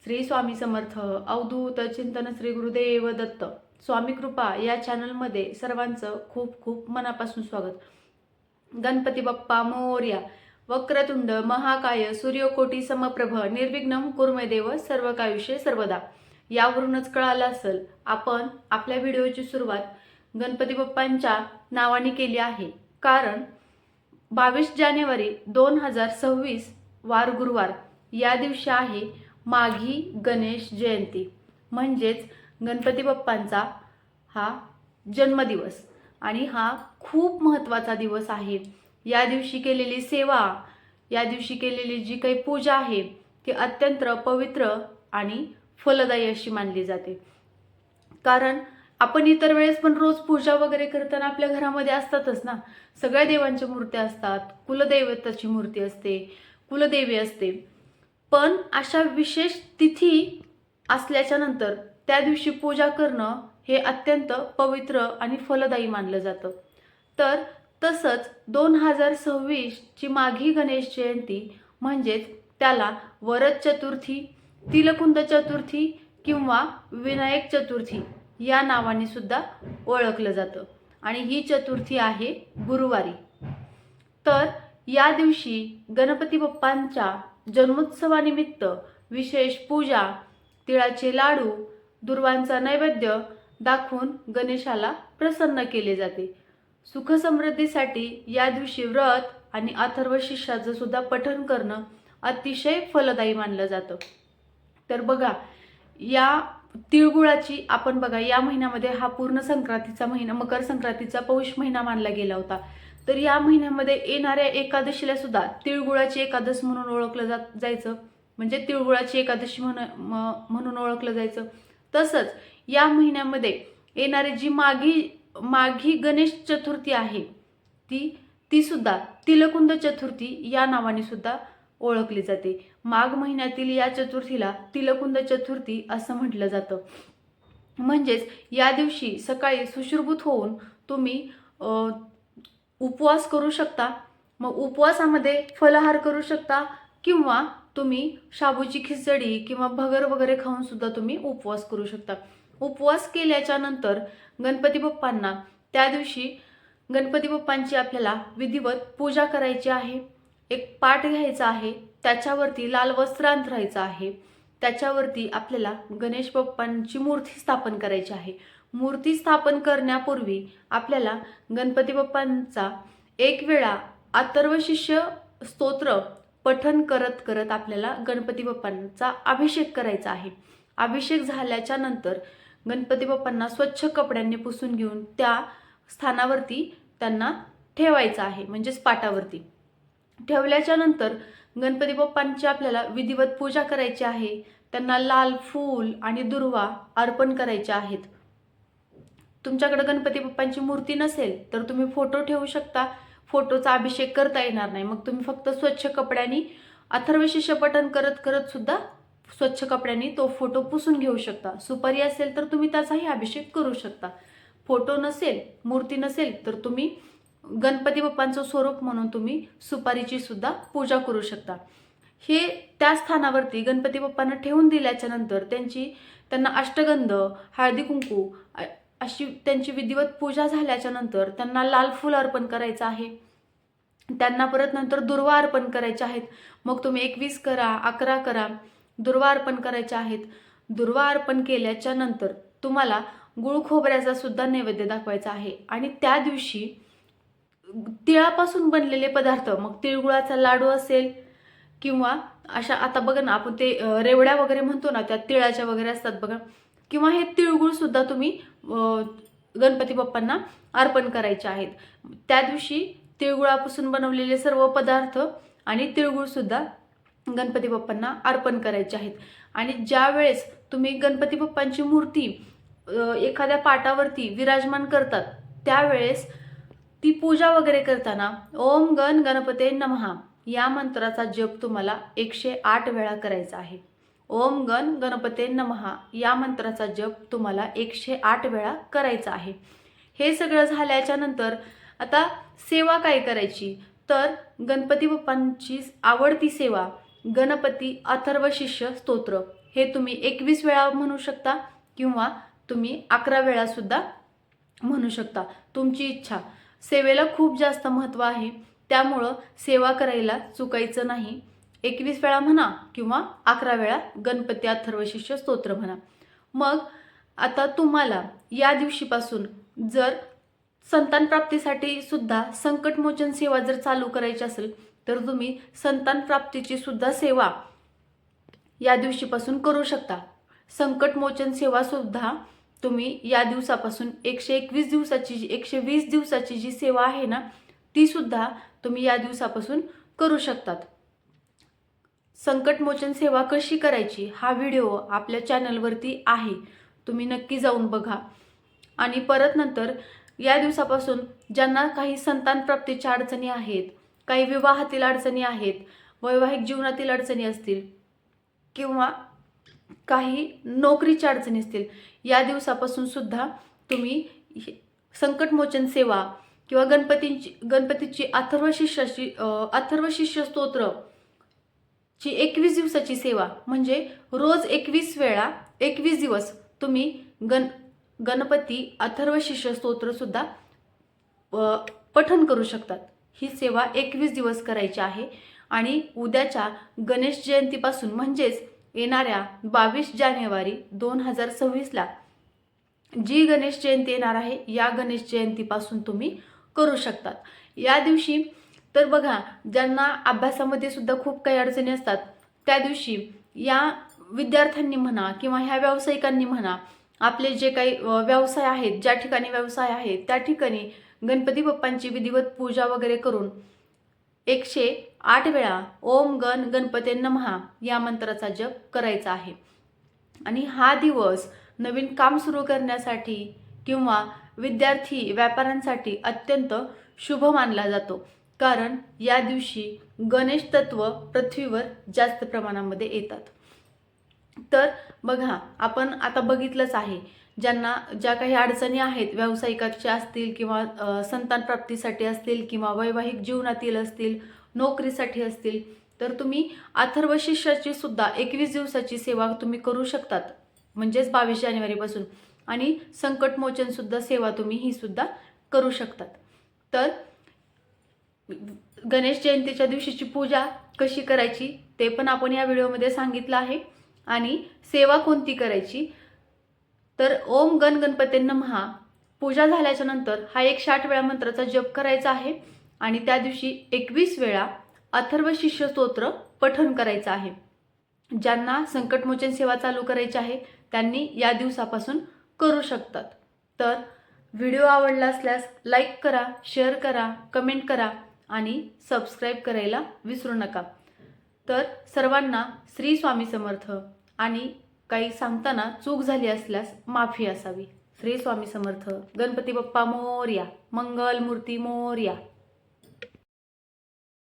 श्री स्वामी समर्थ अवधूत चिंतन श्री गुरुदेव दत्त स्वामी कृपा या चॅनलमध्ये सर्वांचं खूप खूप मनापासून स्वागत। गणपती बाप्पा मोरया। वक्रतुंड महाकाय सूर्यकोटी समप्रभ निर्विघ्नं कुर्मे देव सर्व कायुष्ये सर्वदा। यावरूनच कळालं असेल आपण आपल्या व्हिडिओची सुरुवात गणपती बाप्पांच्या नावाने केली आहे, कारण 22 जानेवारी 2026 वार गुरुवार या दिवशी आहे माघी गणेश जयंती, म्हणजेच गणपती बाप्पांचा हा जन्मदिवस आणि हा खूप महत्त्वाचा दिवस आहे। या दिवशी केलेली सेवा, या दिवशी केलेली जी काही पूजा आहे ती अत्यंत पवित्र आणि फलदायी अशी मानली जाते। कारण आपण इतर वेळेस पण रोज पूजा वगैरे करताना आपल्या घरामध्ये असतातच ना, सगळ्या देवांच्या मूर्त्या असतात, कुलदैवताची मूर्ती असते, कुलदेवी असते। पण अशा विशेष तिथी असल्याच्या नंतर त्या दिवशी पूजा करणं हे अत्यंत पवित्र आणि फलदायी मानलं जातं। तर तसंच 2026 ची माघी गणेश जयंती म्हणजेच त्याला वरद चतुर्थी, तिलकुंद चतुर्थी किंवा विनायक चतुर्थी या नावाने सुद्धा ओळखलं जातं आणि ही चतुर्थी आहे गुरुवारी। तर या दिवशी गणपती बाप्पांच्या जन्मोत्सवानिमित्त विशेष पूजा, तिळाचे लाडू, दुर्वांचा नैवेद्य दाखवून गणेशाला प्रसन्न केले जाते। सुख समृद्धीसाठी या दिवशी व्रत आणि अथर्व शीर्षाचं सुद्धा पठण करणं अतिशय फलदायी मानलं जातं। तर बघा, या तिळगुळाची आपण बघा, या महिन्यामध्ये हा पूर्ण संक्रांतीचा महिना, मकर संक्रांतीचा पौष महिना मानला गेला होता। तर या महिन्यामध्ये येणाऱ्या एकादशीला सुद्धा तिळगुळाची एकादश म्हणून ओळखलं जायचं, म्हणजे तिळगुळाची एकादशी म्हणून ओळखलं जायचं। तसंच या महिन्यामध्ये येणारी जी माघी गणेश चतुर्थी आहे ती सुद्धा तिलकुंद चतुर्थी या नावाने सुद्धा ओळखली जाते। माघ महिन्यातील या चतुर्थीला तिलकुंद चतुर्थी असं म्हटलं जातं। म्हणजेच या दिवशी सकाळी सुशुभूत होऊन तुम्ही उपवास करू शकता। मग उपवासामध्ये फलाहार करू शकता किंवा तुम्ही शाबूची खिचडी किंवा भगर वगैरे खाऊन सुद्धा तुम्ही उपवास करू शकता। उपवास केल्याच्या नंतर गणपती बाप्पांना त्या दिवशी गणपती बाप्पांची आपल्याला विधिवत पूजा करायची आहे। एक पाट घ्यायचा आहे, त्याच्यावरती लाल वस्त्र अंथरायचं आहे, त्याच्यावरती आपल्याला गणेश बाप्पांची मूर्ती स्थापन करायची आहे। मूर्ती स्थापन करण्यापूर्वी आपल्याला गणपती बाप्पांचा एक वेळा अथर्वशीर्ष स्तोत्र पठण करत करत आपल्याला गणपती बाप्पांचा अभिषेक करायचा आहे। अभिषेक झाल्याच्या नंतर गणपती बाप्पांना स्वच्छ कपड्यांनी पुसून घेऊन त्या स्थानावरती त्यांना ठेवायचं आहे, म्हणजेच पाटावरती ठेवल्याच्या नंतर गणपती बाप्पांची आपल्याला विधिवत पूजा करायची आहे। त्यांना लाल फूल आणि दुर्वा अर्पण करायचे आहेत। तुमच्याकडे गणपती बाप्पांची मूर्ती नसेल तर तुम्ही फोटो ठेवू शकता, फोटोचा अभिषेक करता येणार नाही, मग तुम्ही फक्त स्वच्छ कपड्यांनी अथर्वशीर्ष पठण करत करत सुद्धा स्वच्छ कपड्यांनी तो फोटो पुसून घेऊ शकता। सुपारी असेल तर तुम्ही त्याचाही अभिषेक करू शकता। फोटो नसेल, मूर्ती नसेल तर तुम्ही गणपती बाप्पांचं स्वरूप म्हणून तुम्ही सुपारीची सुद्धा पूजा करू शकता। हे त्या स्थानावरती गणपती बाप्पांना ठेवून दिल्याच्या नंतर त्यांना अष्टगंध, हळदी कुंकू अशी त्यांची विधिवत पूजा झाल्याच्या नंतर त्यांना लाल फूल अर्पण करायचं आहे। त्यांना परत नंतर दुर्वा अर्पण करायचे आहेत। मग तुम्ही 21 करा, 11 करा, दुर्वा अर्पण करायचे आहेत। दुर्वा अर्पण केल्याच्या नंतर तुम्हाला गुळ खोबऱ्याचा सुद्धा नैवेद्य दाखवायचा आहे आणि त्या दिवशी तिळापासून बनलेले पदार्थ, मग तिळगुळाचा लाडू असेल किंवा अशा, आता बघा ना आपण ते रेवड्या वगैरे म्हणतो ना, त्या तिळाच्या वगैरे असतात बघा, किंवा हे तिळगुळ सुद्धा तुम्ही गणपती बाप्पांना अर्पण करायचे आहेत। त्या दिवशी तिळगुळापासून बनवलेले सर्व पदार्थ आणि तिळगुळ सुद्धा गणपती बाप्पांना अर्पण करायचे आहेत। आणि ज्या वेळेस तुम्ही गणपती बाप्पांची मूर्ती एखाद्या पाटावरती विराजमान करतात त्यावेळेस ती पूजा वगैरे करताना ओम गण गणपते नमः या मंत्राचा जप तुम्हाला 108 वेळा करायचा आहे। ओम गण गणपते नमः या मंत्राचा जप तुम्हाला 108 वेळा करायचा आहे। हे सगळं झाल्याच्या नंतर आता सेवा काय करायची, तर गणपती बाप्पांची आवडती सेवा गणपती अथर्वशीर्ष स्तोत्र हे तुम्ही 21 वेळा म्हणू शकता किंवा तुम्ही 11 वेळा सुद्धा म्हणू शकता, तुमची इच्छा. सेवेला खूप जास्त महत्त्व आहे, त्यामुळं सेवा करायला चुकायचं नाही. 21 वेळा म्हणा किंवा 11 वेळा गणपती अथर्वशीर्ष स्तोत्र म्हणा. मग आता तुम्हाला या दिवशीपासून जर संतान प्राप्तीसाठी सुद्धा संकटमोचन सेवा जर चालू करायची असेल तर तुम्ही संतान प्राप्तीची सुद्धा सेवा या दिवशीपासून करू शकता. संकटमोचन सेवा सुद्धा तुम्ही या दिवसापासून 121 दिवसाची 120 दिवसाची जी सेवा आहे ना, ती सुद्धा तुम्ही या दिवसापासून करू शकतात. संकटमोचन सेवा कशी करायची हा व्हिडिओ आपल्या चॅनलवरती आहे, तुम्ही नक्की जाऊन बघा. आणि परत नंतर या दिवसापासून ज्यांना काही संतान प्राप्तीच्या अडचणी आहेत, काही विवाहातील अडचणी आहेत, वैवाहिक जीवनातील अडचणी असतील किंवा काही नोकरीच्या अडचणी असतील, या दिवसापासून सुद्धा तुम्ही संकटमोचन सेवा किंवा गणपतीची अथर्वशीर्ष स्तोत्र ची 21 दिवसाची सेवा म्हणजे रोज 21 वेळा 21 दिवस तुम्ही गणपती अथर्वशीर्ष स्तोत्र सुद्धा पठण करू शकतात. ही सेवा 21 दिवस करायची आहे. आणि उद्याच्या गणेश जयंतीपासून म्हणजेच येणाऱ्या 22 जानेवारी 2026ला जी गणेश जयंती येणार आहे, या गणेश जयंतीपासून तुम्ही करू शकतात. या दिवशी तर बघा, ज्यांना अभ्यासामध्ये सुद्धा खूप काही अडचणी असतात, त्या दिवशी या विद्यार्थ्यांनी म्हणा किंवा ह्या व्यावसायिकांनी म्हणा, आपले जे काही व्यवसाय आहेत, ज्या ठिकाणी व्यवसाय आहेत त्या ठिकाणी गणपती बाप्पांची विधिवत पूजा वगैरे करून 108 वेळा ओम गण गणपते नमः या मंत्राचा जप करायचा आहे. आणि हा दिवस नवीन काम सुरू करण्यासाठी किंवा विद्यार्थी व्यापाऱ्यांसाठी अत्यंत शुभ मानला जातो, कारण या दिवशी गणेश तत्व पृथ्वीवर जास्त प्रमाणामध्ये येतात. तर बघा, आपण आता बघितलंच आहे, ज्यांना ज्या काही अडचणी आहेत, व्यावसायिकाच्या असतील किंवा संतान प्राप्तीसाठी असतील किंवा वैवाहिक जीवनातील असतील, नोकरीसाठी असतील, तर तुम्ही अथर्वशीर्षाची सुद्धा 21 दिवसाची सेवा तुम्ही करू शकतात, म्हणजेच 22 जानेवारीपासून. आणि संकटमोचन सुद्धा सेवा तुम्ही ही सुद्धा करू शकतात. तर गणेश जयंतीच्या दिवशीची पूजा कशी करायची ते पण आपण या व्हिडिओमध्ये सांगितलं आहे. आणि सेवा कोणती करायची, तर ओम गण गणपते नमः पूजा झाल्याच्या नंतर हा 108 वेळा मंत्राचा जप करायचा आहे. आणि त्या दिवशी 21 वेळा अथर्वशीर्ष स्तोत्र पठण करायचं आहे. ज्यांना संकटमोचन सेवा चालू करायची आहे त्यांनी या दिवसापासून करू शकतात. तर व्हिडिओ आवडला असल्यास लाईक करा, शेअर करा, कमेंट करा आणि सबस्क्राईब करायला विसरू नका. तर सर्वांना श्री स्वामी समर्थ. आणि काही सांगताना चूक झाली असल्यास माफी असावी. श्री स्वामी समर्थ. गणपती बाप्पा मोरया. मंगल मूर्ती मोरया.